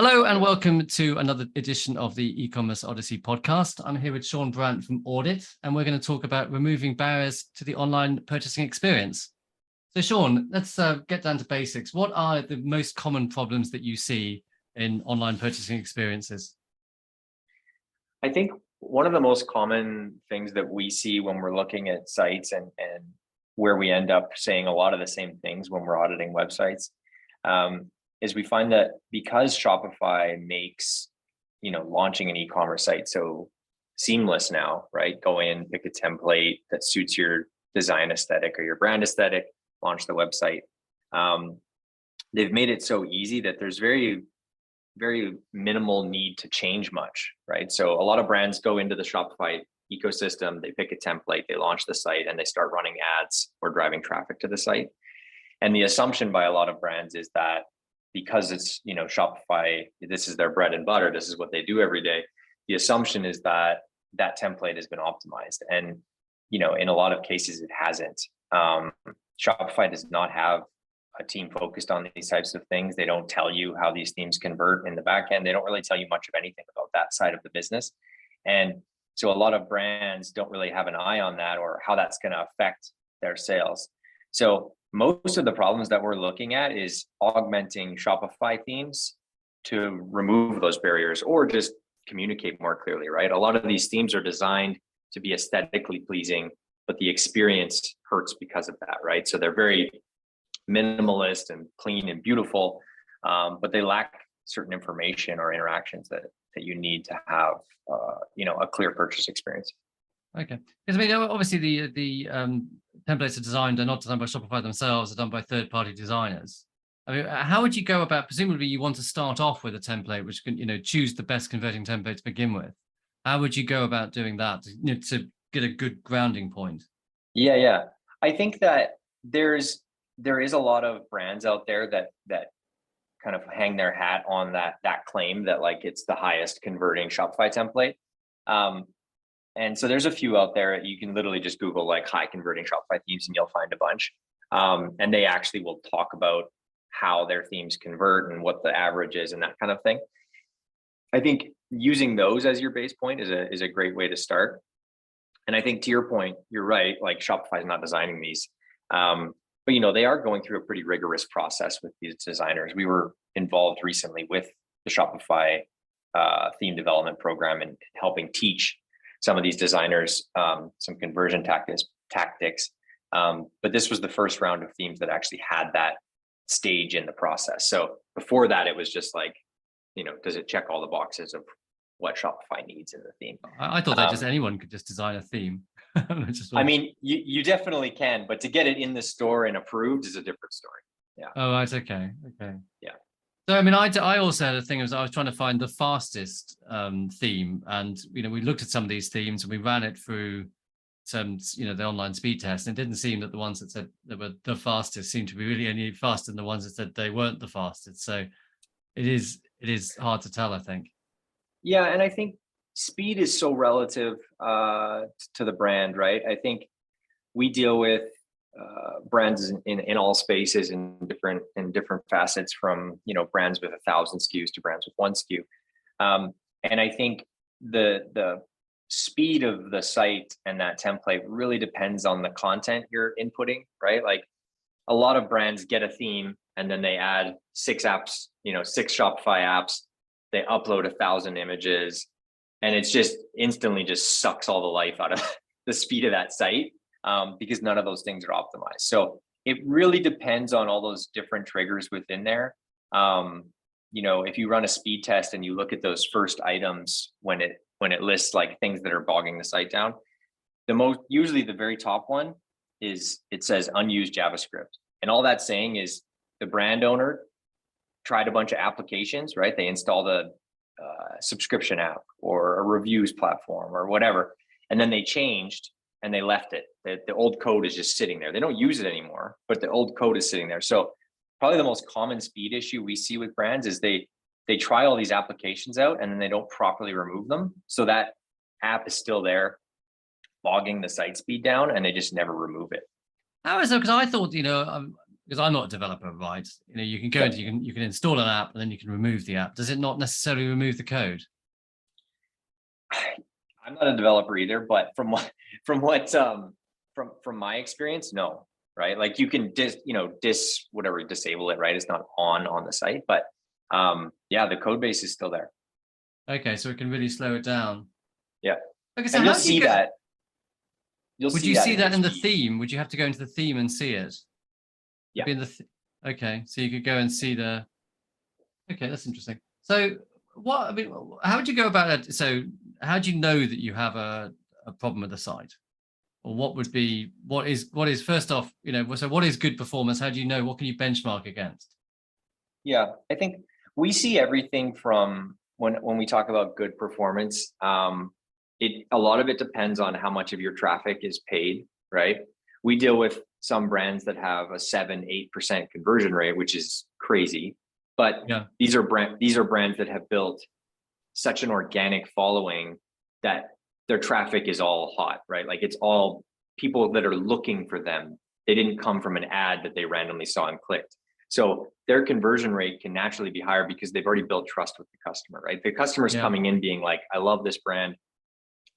Hello and welcome to another edition of the E-commerce Odyssey podcast. I'm here with Sean Brandt from Audit, and we're going to talk about removing barriers to the online purchasing experience. So Sean, let's get down to basics. What are the most common problems that you see in online purchasing experiences? I think one of the most common things that we see when we're looking at sites and where we end up saying a lot of the same things when we're auditing websites is we find that because Shopify makes, launching an e-commerce site so seamless now, right? Go in, pick a template that suits your design aesthetic or your brand aesthetic, launch the website. They've made it so easy that there's very minimal need to change much, right? So a lot of brands go into the Shopify ecosystem, they pick a template, they launch the site, and they start running ads or driving traffic to the site. And the assumption by a lot of brands is that because it's, Shopify, this is their bread and butter, this is what they do every day. The assumption is that that template has been optimized. And, in a lot of cases, it hasn't. Shopify does not have a team focused on these types of things. They don't tell you how these themes convert in the back end. They don't really tell you much of anything about that side of the business. And so a lot of brands don't really have an eye on that or how that's going to affect their sales. So most of the problems that we're looking at is augmenting Shopify themes to remove those barriers or just communicate more clearly, right? A lot of these themes are designed to be aesthetically pleasing, but the experience hurts because of that, right? So they're very minimalist and clean and beautiful, but they lack certain information or interactions that you need to have, a clear purchase experience. Okay, because obviously the templates are not designed by Shopify themselves, they're done by third-party designers. How would you go about? Presumably, you want to start off with a template which can, choose the best converting template to begin with. How would you go about doing that to get a good grounding point? Yeah. I think that there is a lot of brands out there that kind of hang their hat on that claim that like it's the highest converting Shopify template. And so there's a few out there. You can literally just Google like high converting Shopify themes and you'll find a bunch. And they actually will talk about how their themes convert and what the average is and that kind of thing. I think using those as your base point is a great way to start. And I think to your point, you're right, like Shopify is not designing these. But they are going through a pretty rigorous process with these designers. We were involved recently with the Shopify theme development program and helping teach some of these designers some conversion tactics. But this was the first round of themes that actually had that stage in the process. So before that, it was just like, does it check all the boxes of what Shopify needs in the theme? I thought that just anyone could just design a theme. You definitely can, but to get it in the store and approved is a different story. Yeah. Oh, right. Okay. Yeah. So, I also had a thing I was trying to find the fastest theme, and we looked at some of these themes and we ran it through some the online speed test, and it didn't seem that the ones that said they were the fastest seemed to be really any faster than the ones that said they weren't the fastest. So it is hard to tell, I think. Yeah, and I think speed is so relative to the brand, right? I think we deal with brands in all spaces in different facets, from brands with 1,000 SKUs to brands with 1 SKU. And I think the speed of the site and that template really depends on the content you're inputting, right? Like a lot of brands get a theme and then they add 6 apps, 6 Shopify apps. They upload 1,000 images, and it's just instantly just sucks all the life out of the speed of that site. Because none of those things are optimized. So it really depends on all those different triggers within there. If you run a speed test and you look at those first items when it lists like things that are bogging the site down, usually the very top one is, it says unused JavaScript. And all that's saying is the brand owner tried a bunch of applications, right? They installed a subscription app or a reviews platform or whatever, and then they changed and they left it. The old code is just sitting there. They don't use it anymore, but the old code is sitting there. So probably the most common speed issue we see with brands is they try all these applications out and then they don't properly remove them. So that app is still there, bogging the site speed down, and they just never remove it. How is it? Because I thought, because I'm not a developer, right? You know, you can go into, you can install an app and then you can remove the app. Does it not necessarily remove the code? I'm not a developer either, but from my experience, no, right? Like you can disable it, right? It's not on the site, but yeah, the code base is still there. Okay, so it can really slow it down. Yeah. Okay, so And how you'll do you see get, that. would you see that in the HTML. theme? Would you have to go into the theme and see it? Yeah. Be in the okay, so you could go and see the. Okay, that's interesting. So, what I mean, how would you go about it? So, how do you know that you have a problem with the site, or what is first off, you know, so what is good performance? How do you know? What can you benchmark against? Yeah, I think we see everything from when we talk about good performance. A lot of it depends on how much of your traffic is paid, right? We deal with some brands that have a 7-8% conversion rate, which is crazy. But Yeah, these are brands that have built such an organic following that their traffic is all hot, right? Like it's all people that are looking for them. They didn't come from an ad that they randomly saw and clicked. So their conversion rate can naturally be higher because they've already built trust with the customer, right? The customer's yeah, coming in being like, I love this brand,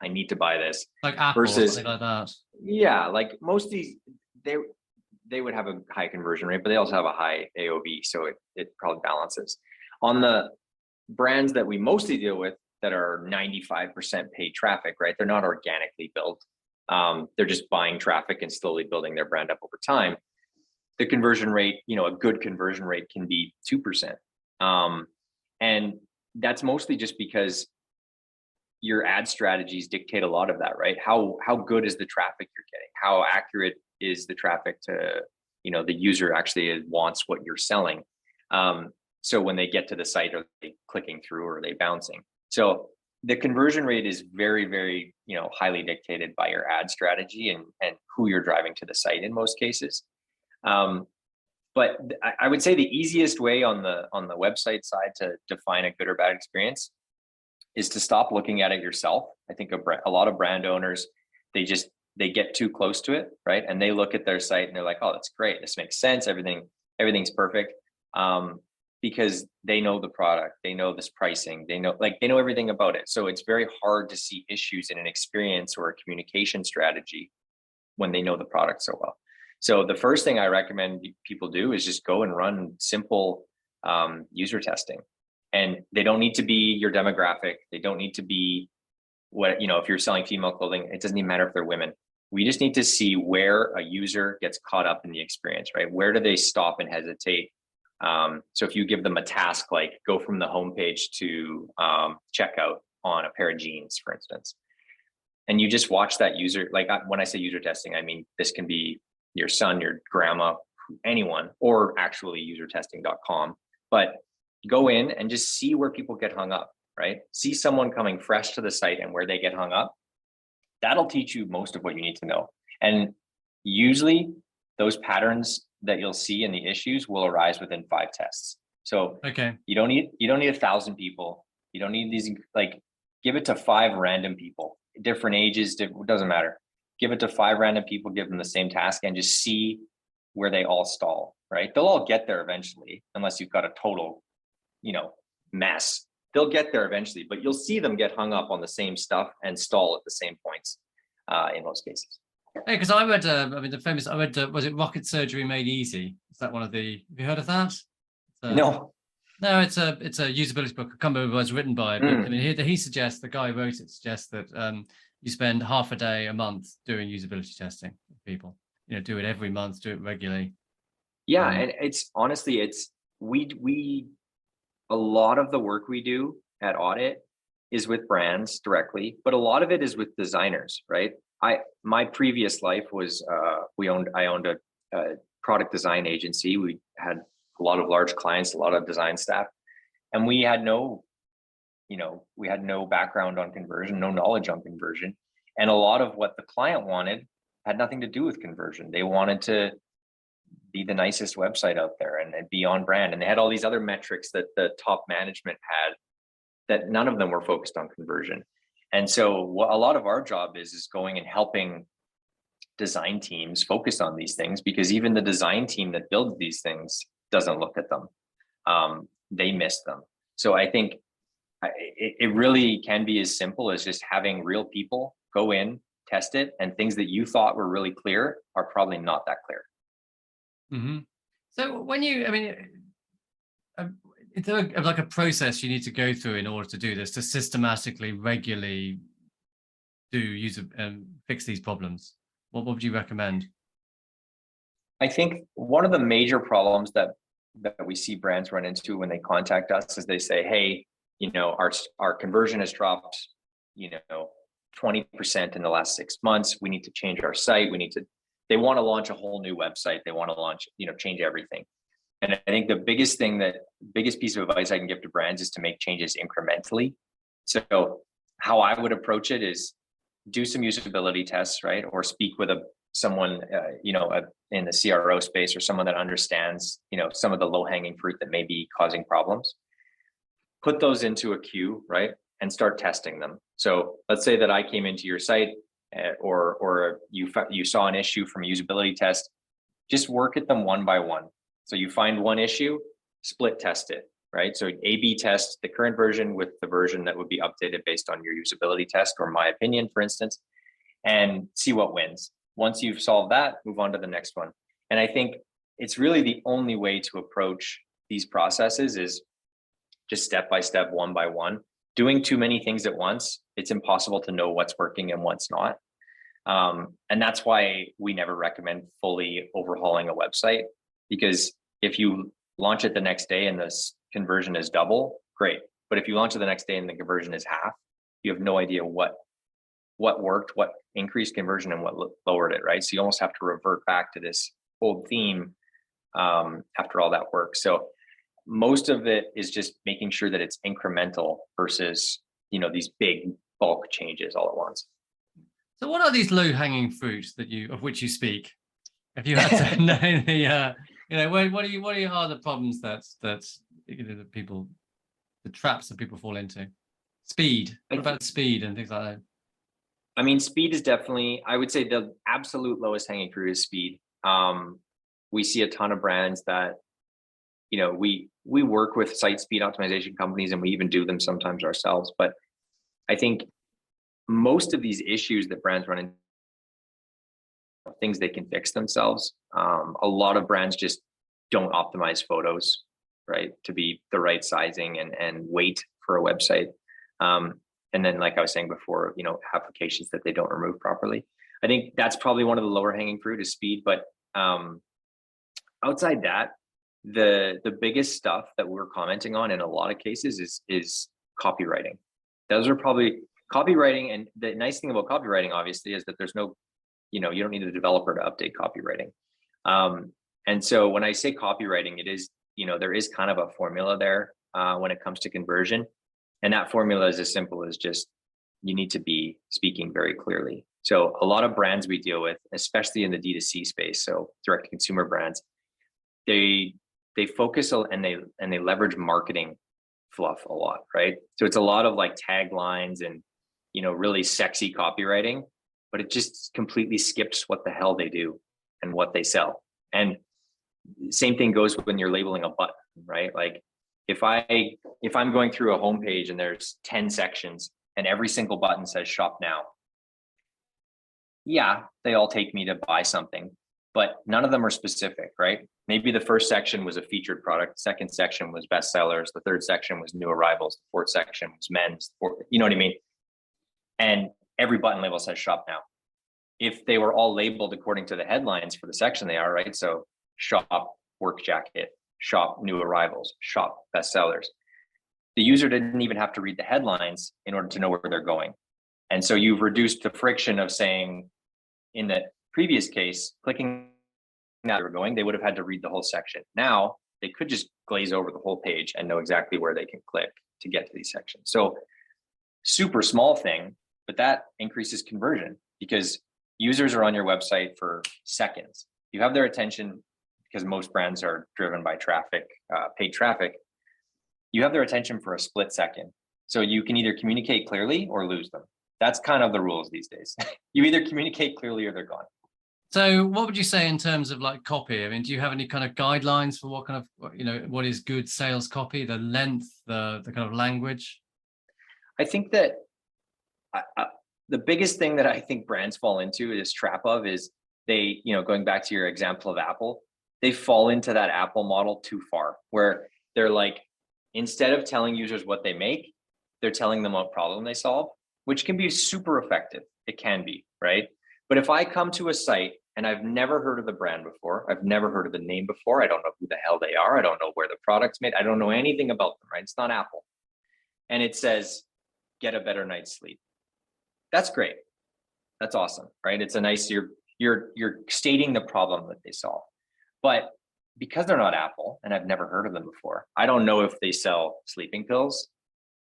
I need to buy this. like Apple or Versus, something like that. yeah, like most of these, they would have a high conversion rate, but they also have a high AOV, so it probably balances. On the brands that we mostly deal with that are 95% paid traffic, right? They're not organically built. They're just buying traffic and slowly building their brand up over time. The conversion rate, a good conversion rate can be 2%. And that's mostly just because your ad strategies dictate a lot of that, right? How good is the traffic you're getting? How accurate is the traffic to, the user actually wants what you're selling? So when they get to the site, are they clicking through or are they bouncing? So the conversion rate is very, very, highly dictated by your ad strategy and who you're driving to the site in most cases. But I would say the easiest way on the website side to define a good or bad experience is to stop looking at it yourself. I think a lot of brand owners, they get too close to it, right? And they look at their site and they're like, oh, that's great. This makes sense. Everything's perfect. Because they know the product, they know this pricing, they know everything about it. So it's very hard to see issues in an experience or a communication strategy when they know the product so well. So the first thing I recommend people do is just go and run simple user testing. And they don't need to be your demographic. They don't need to be if you're selling female clothing, it doesn't even matter if they're women. We just need to see where a user gets caught up in the experience, right? Where do they stop and hesitate? So if you give them a task, like go from the homepage to checkout on a pair of jeans, for instance, and you just watch that user, like when I say user testing, I mean, this can be your son, your grandma, anyone, or actually usertesting.com, but go in and just see where people get hung up, right? See someone coming fresh to the site and where they get hung up. That'll teach you most of what you need to know. And usually those patterns that you'll see in the issues will arise within 5 tests. So Okay, you don't need 1,000 people. You don't need these, like, give it to 5 random people, different ages, it doesn't matter. Give it to 5 random people, give them the same task and just see where they all stall, right? They'll all get there eventually, unless you've got a total, mess. They'll get there eventually, but you'll see them get hung up on the same stuff and stall at the same points in most cases. hey, because I read, was it Rocket Surgery Made Easy? Is that one of the? Have you heard of that? No. No, it's a usability book. I can't remember who it was written by, but I mean, he suggests, the guy who wrote it suggests that you spend half a day a month doing usability testing with people. Do it every month, do it regularly. Yeah, and it's honestly, we a lot of the work we do at Audit is with brands directly, but a lot of it is with designers, right? My previous life was I owned a product design agency. We had a lot of large clients, a lot of design staff, and we had no background on conversion, no knowledge on conversion. And a lot of what the client wanted had nothing to do with conversion. They wanted to be the nicest website out there and be on brand. And they had all these other metrics that the top management had that none of them were focused on conversion. And so what a lot of our job is going and helping design teams focus on these things, because even the design team that builds these things doesn't look at them. They miss them. So I think it really can be as simple as just having real people go in, test it, and things that you thought were really clear are probably not that clear. Mm-hmm. So when you, I mean, it's like a process you need to go through in order to do this, to systematically, regularly fix these problems. What would you recommend? I think one of the major problems that we see brands run into when they contact us is they say, hey, our conversion has dropped, 20% in the last 6 months. We need to change our site. They want to launch a whole new website. They want to launch, change everything. And I think the biggest piece of advice I can give to brands is to make changes incrementally. So how I would approach it is do some usability tests, right? Or speak with someone, in the CRO space, or someone that understands, some of the low-hanging fruit that may be causing problems. Put those into a queue, right? And start testing them. So let's say that I came into your site, or you saw an issue from a usability test. Just work at them one by one. So you find one issue, split test it, right? So A/B test the current version with the version that would be updated based on your usability test, or my opinion, for instance, and see what wins. Once you've solved that, move on to the next one. And I think it's really the only way to approach these processes is just step by step, one by one. Doing too many things at once, it's impossible to know what's working and what's not. And that's why we never recommend fully overhauling a website, because if you launch it the next day and this conversion is double, great. But if you launch it the next day and the conversion is half, you have no idea what worked, what increased conversion, and what lowered it, right? So you almost have to revert back to this old theme after all that work. So most of it is just making sure that it's incremental versus, these big bulk changes all at once. So what are these low-hanging fruits of which you speak? If you had to name what are the problems that the traps that people fall into? Speed. What about speed and things like that? I mean, speed is definitely, I would say the absolute lowest hanging fruit is speed. We see a ton of brands that, we work with site speed optimization companies, and we even do them sometimes ourselves. But I think most of these issues that brands run into are things they can fix themselves. A lot of brands just don't optimize photos, right, to be the right sizing and weight for a website. And then, like I was saying before, applications that they don't remove properly. I think that's probably one of the lower hanging fruit is speed. But outside that, the biggest stuff that we're commenting on in a lot of cases is copywriting. Those are probably copywriting. And the nice thing about copywriting, obviously, is that there's no, you don't need a developer to update copywriting. And so when I say copywriting, it is, there is kind of a formula there when it comes to conversion. And that formula is as simple as just, you need to be speaking very clearly. So a lot of brands we deal with, especially in the D2C space, so direct to consumer brands, they focus and they leverage marketing fluff a lot, right? So it's a lot of like taglines and, really sexy copywriting, but it just completely skips what the hell they do and what they sell. And same thing goes when you're labeling a button, right? Like if I'm going through a homepage and there's 10 sections and every single button says shop now, yeah, they all take me to buy something, but none of them are specific, right? Maybe the first section was a featured product, the second section was bestsellers, the third section was new arrivals, the fourth section was men's, you know what I mean? And every button label says shop now. If they were all labeled according to the headlines for the section they are, right? So shop work jacket, shop new arrivals, shop bestsellers. The user didn't even have to read the headlines in order to know where they're going. And so you've reduced the friction of saying, in the previous case, clicking that they were going, they would have had to read the whole section. Now they could just glaze over the whole page and know exactly where they can click to get to these sections. So super small thing, but that increases conversion because users are on your website for seconds. You have their attention because most brands are driven by traffic, paid traffic. You have their attention for a split second. So you can either communicate clearly or lose them. That's kind of the rules these days. You either communicate clearly or they're gone. So what would you say in terms of like copy? I mean, do you have any kind of guidelines for what kind of, what is good sales copy, the length, the kind of language? I think that the biggest thing that I think brands fall into this trap of is they, going back to your example of Apple, they fall into that Apple model too far, where they're like, instead of telling users what they make, they're telling them what problem they solve, which can be super effective. It can be, right? But if I come to a site and I've never heard of the brand before, I've never heard of the name before, I don't know who the hell they are, I don't know where the product's made, I don't know anything about them, right? It's not Apple. And it says, get a better night's sleep. That's great. That's awesome, right? It's a nice, you're stating the problem that they solve. But because they're not Apple and I've never heard of them before, I don't know if they sell sleeping pills,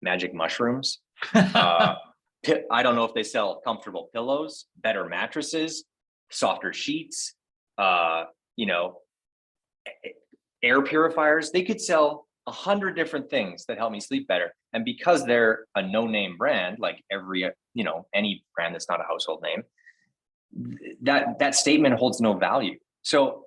magic mushrooms. I don't know if they sell comfortable pillows, better mattresses, softer sheets, air purifiers. They could sell 100 different things that help me sleep better. And because they're a no-name brand, like any brand that's not a household name, that statement holds no value. So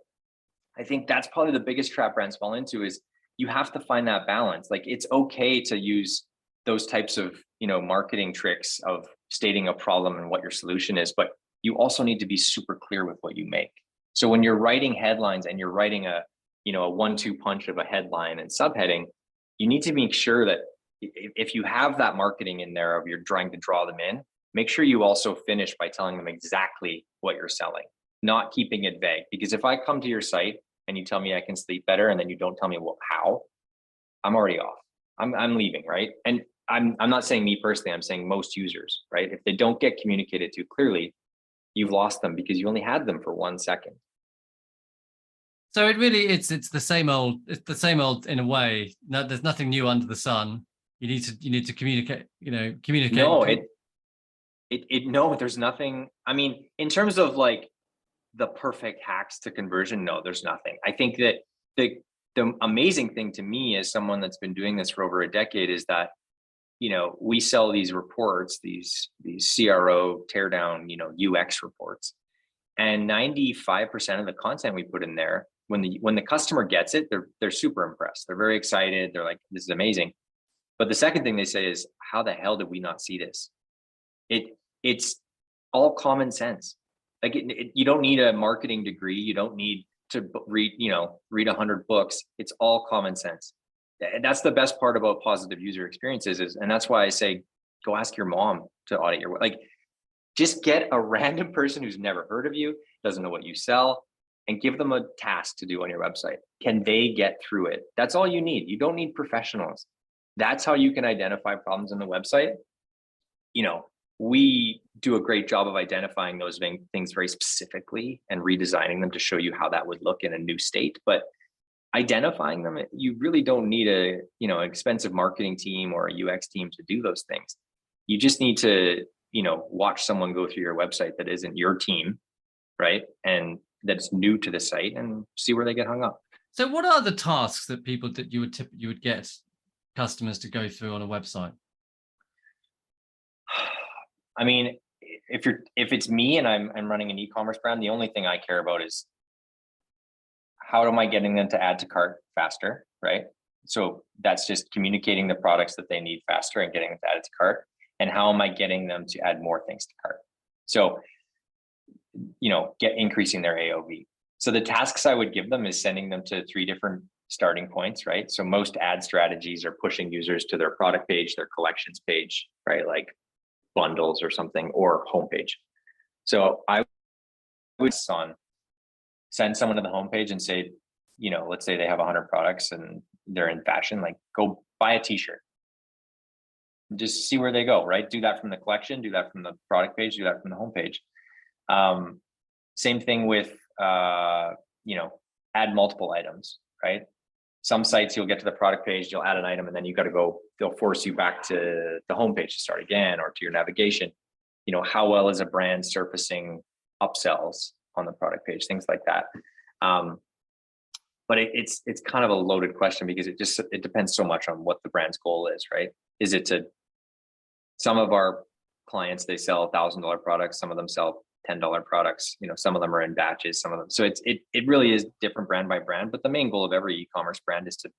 I think that's probably the biggest trap brands fall into, is you have to find that balance. Like, it's okay to use those types of, marketing tricks of stating a problem and what your solution is, but you also need to be super clear with what you make. So when you're writing headlines and you're writing a 1-2 punch of a headline and subheading, you need to make sure that if you have that marketing in there of you're trying to draw them in, make sure you also finish by telling them exactly what you're selling, not keeping it vague. Because if I come to your site and you tell me I can sleep better, and then you don't tell me how, I'm already off. I'm leaving, right? And I'm not saying me personally, I'm saying most users, right? If they don't get communicated to clearly, you've lost them because you only had them for 1 second. So it's the same old, in a way. No, there's nothing new under the sun. You need to communicate, communicate. No, there's nothing. I mean, in terms of like the perfect hacks to conversion, no, there's nothing. I think that the amazing thing to me, as someone that's been doing this for over a decade, is that, we sell these reports, these CRO teardown, UX reports, and 95% of the content we put in there, when the customer gets it, they're super impressed. They're very excited. They're like, this is amazing. But the second thing they say is, how the hell did we not see this? It's all common sense. Like, you don't need a marketing degree. You don't need to read 100 books. It's all common sense. And that's the best part about positive user experiences and that's why I say, go ask your mom to audit your, like, just get a random person who's never heard of you, doesn't know what you sell, and give them a task to do on your website. Can they get through it? That's all you need. You don't need professionals. That's how you can identify problems on the website. We do a great job of identifying those things very specifically and redesigning them to show you how that would look in a new state. But identifying them, you really don't need a expensive marketing team or a UX team to do those things. You just need to watch someone go through your website that isn't your team, right, and that's new to the site, and see where they get hung up. So what are the tasks that you would get customers to go through on a website? I mean, if it's me and I'm running an e-commerce brand, the only thing I care about is, how am I getting them to add to cart faster, right? So that's just communicating the products that they need faster and getting them to add it to cart. And how am I getting them to add more things to cart? So, increasing their AOV. So the tasks I would give them is sending them to 3 different starting points, right? So most ad strategies are pushing users to their product page, their collections page, right? Like bundles or something, or homepage. So I would send someone to the homepage and say, let's say they have 100 products and they're in fashion, like, go buy a t-shirt. Just see where they go, right? Do that from the collection, do that from the product page, do that from the homepage. Same thing with, add multiple items, right? Some sites you'll get to the product page, you'll add an item, and then you got to go, they'll force you back to the homepage to start again, or to your navigation. How well is a brand surfacing upsells on the product page, things like that. But it's kind of a loaded question, because it depends so much on what the brand's goal is, right? Is it some of our clients, they sell $1,000 products, some of them sell $10 products. Some of them are in batches, some of them. So it really is different brand by brand, but the main goal of every e-commerce brand is to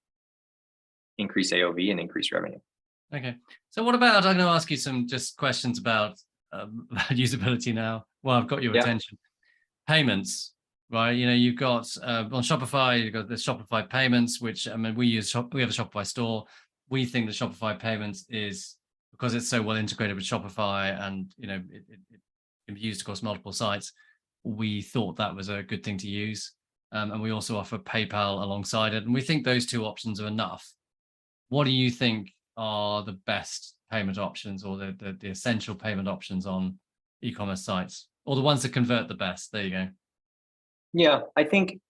increase AOV and increase revenue. Okay. So what about, I'm going to ask you some just questions about usability now. Well, I've got your attention. Payments, right? You've got on Shopify, you've got the Shopify payments, which, I mean, we have a Shopify store. We think the Shopify payments is, because it's so well integrated with Shopify and, it can be used across multiple sites. We thought that was a good thing to use. And we also offer PayPal alongside it. And we think those two options are enough. What do you think are the best payment options, or the essential payment options on e-commerce sites, or the ones that convert the best? There you go. Yeah, I think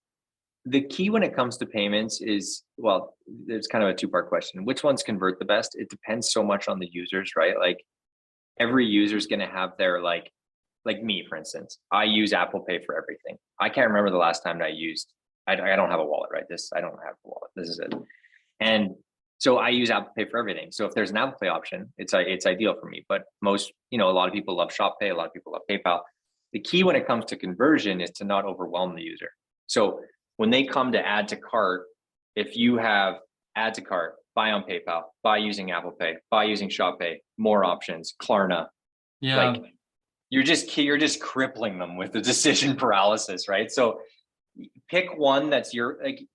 the key when it comes to payments is, well, there's kind of a two-part question. Which ones convert the best? It depends so much on the users, right? Like every user is going to have their, like me, for instance, I use Apple Pay for everything. I can't remember the last time that I don't have a wallet, right? I don't have a wallet. This is it. And so I use Apple Pay for everything. So if there's an Apple Pay option, it's ideal for me. But most, a lot of people love Shop Pay, a lot of people love PayPal. The key when it comes to conversion is to not overwhelm the user. So when they come to add to cart, if you have add to cart, buy on PayPal, buy using Apple Pay, buy using Shop Pay, more options, Klarna, like you're just crippling them with the decision paralysis, right? So pick one that's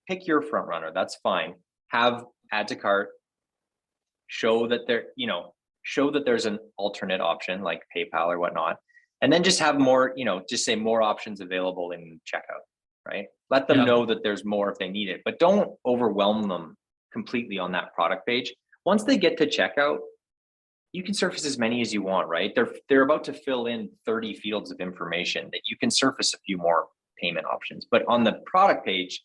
pick your front runner. That's fine. Have add to cart, show that there's an alternate option like PayPal or whatnot, and then just have more, just say more options available in checkout, right? Let them know that there's more if they need it, but don't overwhelm them completely on that product page. Once they get to checkout, you can surface as many as you want, right? They're about to fill in 30 fields of information that you can surface a few more payment options. But on the product page,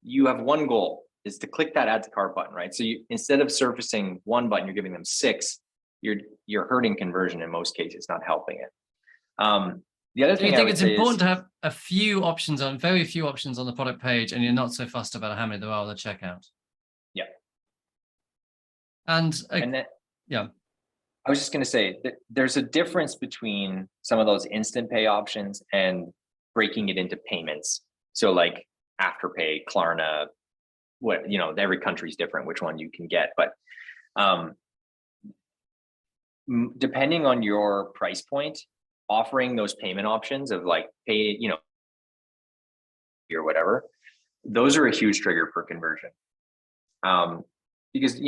you have one goal, is to click that add to cart button, right? So instead of surfacing one button, you're giving them 6. You're hurting conversion in most cases, not helping it. The other thing I think it's important to have a few options very few options on the product page, and you're not so fussed about how many there are on the checkout. Yeah. And then, I was just going to say that there's a difference between some of those instant pay options and breaking it into payments. So like Afterpay, Klarna, every country is different which one you can get, but depending on your price point, offering those payment options of like pay, or whatever, those are a huge trigger for conversion. Because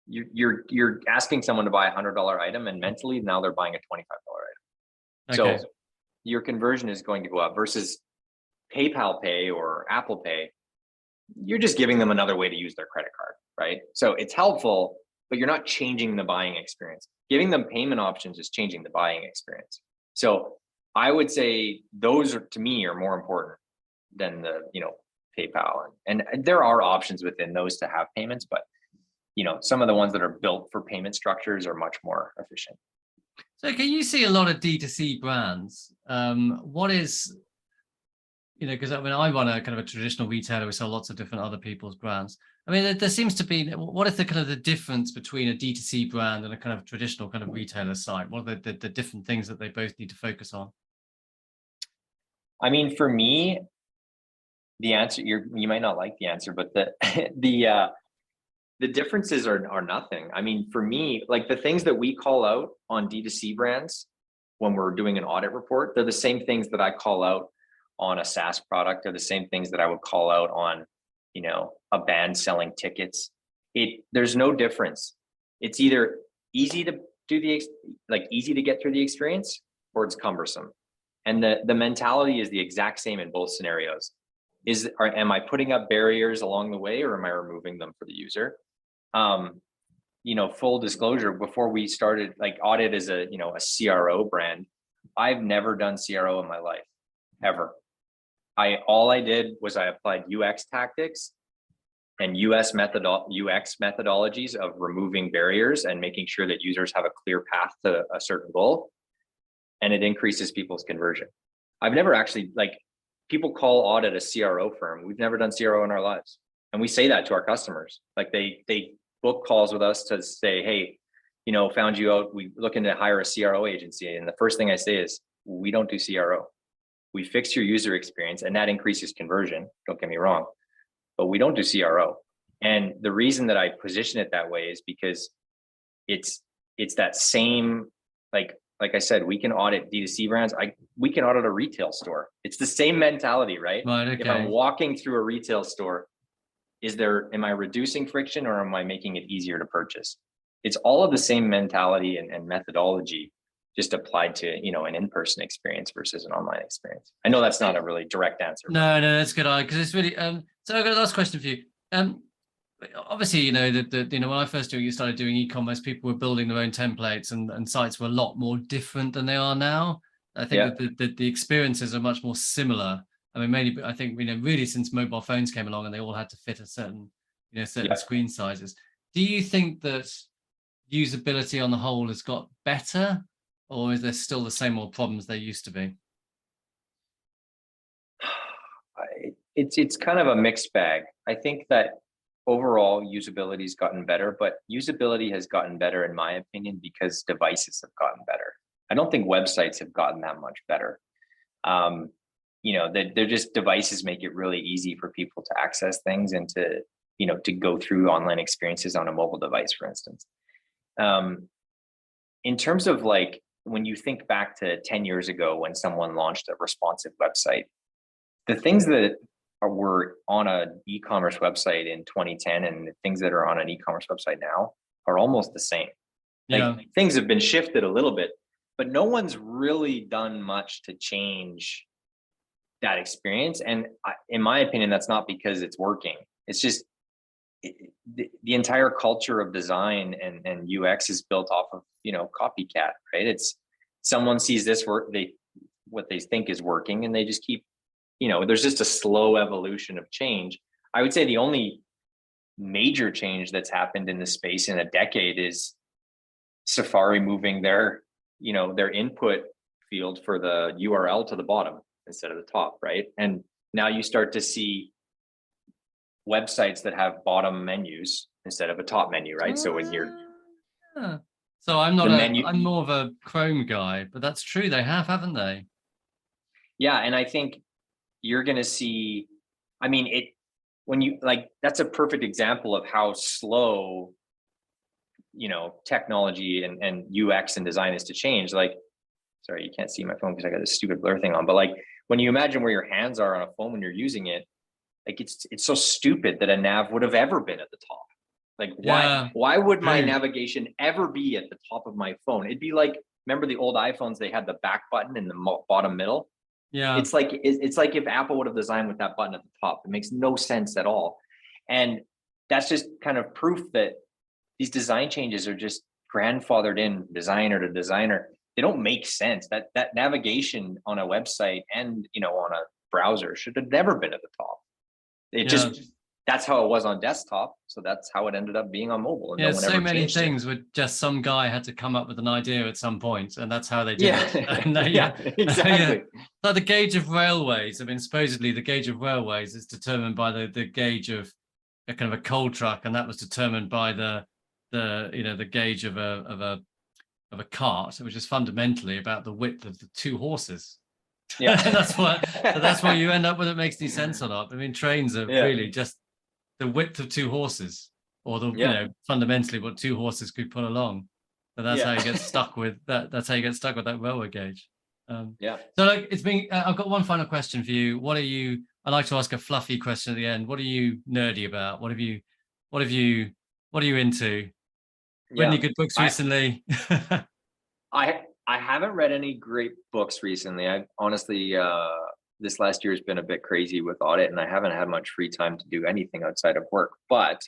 you're asking someone to buy $100 item, and mentally now they're buying a $25 item. Okay. So your conversion is going to go up versus PayPal Pay or Apple Pay. You're just giving them another way to use their credit card, right? So it's helpful, but you're not changing the buying experience. Giving them payment options is changing the buying experience. So I would say those to me are more important than the, PayPal. And there are options within those to have payments, but some of the ones that are built for payment structures are much more efficient. So can you see a lot of D2C brands? What is, because I run a kind of a traditional retailer. We sell lots of different other people's brands. I mean, there seems to be, what is the kind of the difference between a D2C brand and a kind of traditional kind of retailer site? What are the different things that they both need to focus on? I mean, for me, the answer, you might not like the answer, but the differences are nothing. I mean, for me, like the things that we call out on D2C brands when we're doing an audit report, they're the same things that I call out on a SaaS product, are the same things that I would call out on, a band selling tickets. There's no difference. It's either easy to do easy to get through the experience, or it's cumbersome. And the mentality is the exact same in both scenarios. Am I putting up barriers along the way, or am I removing them for the user? Full disclosure, before we started, like audit is a CRO brand. I've never done CRO in my life, ever. All I did was I applied UX tactics and UX methodologies of removing barriers and making sure that users have a clear path to a certain goal, and it increases people's conversion. I've never actually, people call audit a CRO firm. We've never done CRO in our lives. And we say that to our customers. Like they book calls with us to say, hey, found you out, we looking to hire a CRO agency. And the first thing I say is, we don't do CRO. We fix your user experience, and that increases conversion. Don't get me wrong, but we don't do CRO. And the reason that I position it that way is because it's that same, like I said, we can audit D2C brands. We can audit a retail store. It's the same mentality, right? Right. Okay. If I'm walking through a retail store, am I reducing friction, or am I making it easier to purchase? It's all of the same mentality and methodology, just applied to, an in-person experience versus an online experience. I know that's not a really direct answer. No, that's good. Because it's really, so I've got a last question for you. Obviously, when I first started doing e-commerce, people were building their own templates, and sites were a lot more different than they are now. I think that the experiences are much more similar. I mean, mainly, I think, really since mobile phones came along and they all had to fit a certain, screen sizes. Do you think that usability on the whole has got better, or is there still the same old problems there used to be? It's kind of a mixed bag. I think that overall usability has gotten better, but usability has gotten better, in my opinion, because devices have gotten better. I don't think websites have gotten that much better. They're just, devices make it really easy for people to access things and to go through online experiences on a mobile device, for instance. In terms of, like, when you think back to 10 years ago when someone launched a responsive website, the things that were on an e-commerce website in 2010 and the things that are on an e-commerce website now are almost the same. Like, things have been shifted a little bit, but no one's really done much to change that experience. And in my opinion, that's not because it's working. It's just the entire culture of design and UX is built off of, copycat, right? It's someone sees this work, what they think is working, and they just keep, there's just a slow evolution of change. I would say the only major change that's happened in the space in a decade is Safari moving their input field for the URL to the bottom instead of the top, right? And now you start to see websites that have bottom menus instead of a top menu, right? So when you're so I'm more of a Chrome guy, but that's true, they haven't they? Yeah, and I think you're going to see, that's a perfect example of how slow, technology and UX and design is to change. Like, sorry, you can't see my phone because I got this stupid blur thing on, but like, when you imagine where your hands are on a phone when you're using it, like, it's so stupid that a nav would have ever been at the top. Like, why would my navigation ever be at the top of my phone? It'd be like, remember the old iPhones, they had the back button in the bottom middle. Yeah, it's like if Apple would have designed with that button at the top. It makes no sense at all. And that's just kind of proof that these design changes are just grandfathered in designer to designer. They don't make sense. That navigation on a website and on a browser should have never been at the top. That's how it was on desktop, so that's how it ended up being on mobile. And so many things were just, some guy had to come up with an idea at some point, and that's how they did it. Exactly. Like the gauge of railways. I mean, supposedly the gauge of railways is determined by the gauge of a kind of a coal truck, and that was determined by the gauge of a cart, which is fundamentally about the width of the two horses. Yeah, that's why you end up with, it makes any sense or not. I mean, trains are really just the width of two horses, or fundamentally what two horses could pull along. But that's how you get stuck with that. That's how you get stuck with that railway gauge. So like, it's been. I've got one final question for you. I like to ask a fluffy question at the end. What are you nerdy about? What are you into? Read any good books recently? I haven't read any great books recently. I honestly, this last year has been a bit crazy with audit, and I haven't had much free time to do anything outside of work. But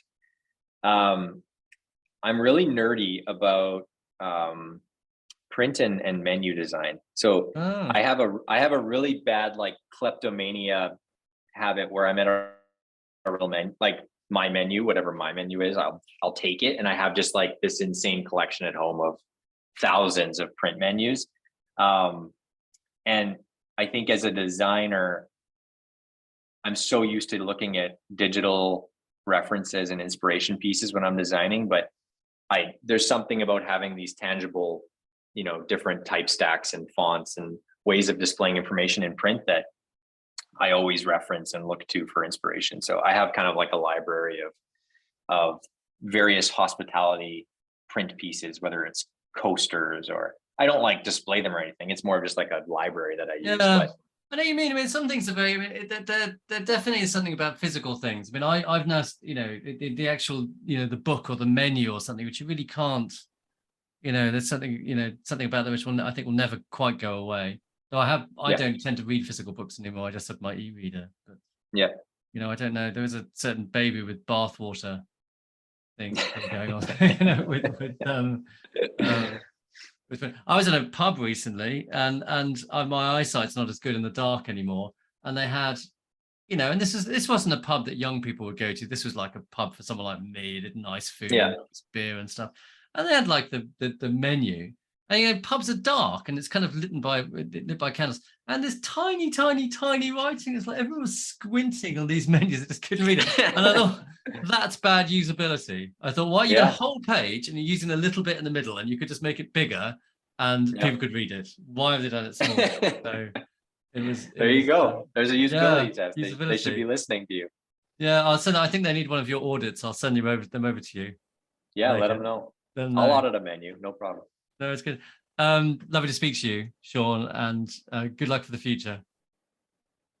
I'm really nerdy about print and menu design. So I have a really bad, like, kleptomania habit where I'm at a real menu, like my menu, whatever my menu is, I'll take it, and I have just like this insane collection at home of thousands of print menus. And I think as a designer, I'm so used to looking at digital references and inspiration pieces when I'm designing, but there's something about having these tangible, different type stacks and fonts and ways of displaying information in print that I always reference and look to for inspiration. So I have kind of like a library of various hospitality print pieces, whether it's coasters or, I don't like display them or anything. It's more of just like a library that I use. But I know what you mean. I mean, some things are very. I mean, there definitely is something about physical things. I mean, I've now, you know, the actual, you know, the book or the menu or something, which you really can't. You know, there's something, you know, something about that which I think will never quite go away. So I don't tend to read physical books anymore. I just have my e-reader. But yeah, you know, I don't know. There was a certain baby with bathwater thing going on. You know, I was in a pub recently, and my eyesight's not as good in the dark anymore. And they had, you know, and this wasn't a pub that young people would go to. This was like a pub for someone like me. It did nice food, Yeah. nice beer and stuff. And they had like the menu. And you know, pubs are dark and it's kind of lit by candles. And there's tiny writing. It's like everyone was squinting on these menus. I just couldn't read it. And I thought, that's bad usability. I thought, why you got a whole page and you're using a little bit in the middle and you could just make it bigger and people could read it. Why have they done it small? So there you go. There's a usability test. Usability. They should be listening to you. Yeah, I'll send. I think they need one of your audits. I'll send them over to you. Yeah, let them know. I'll audit a menu, no problem. No, it's good. Lovely to speak to you, Sean, and good luck for the future.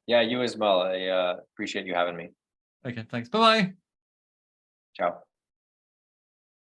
Yeah, you as well. I appreciate you having me. Okay, thanks. Bye-bye. Ciao.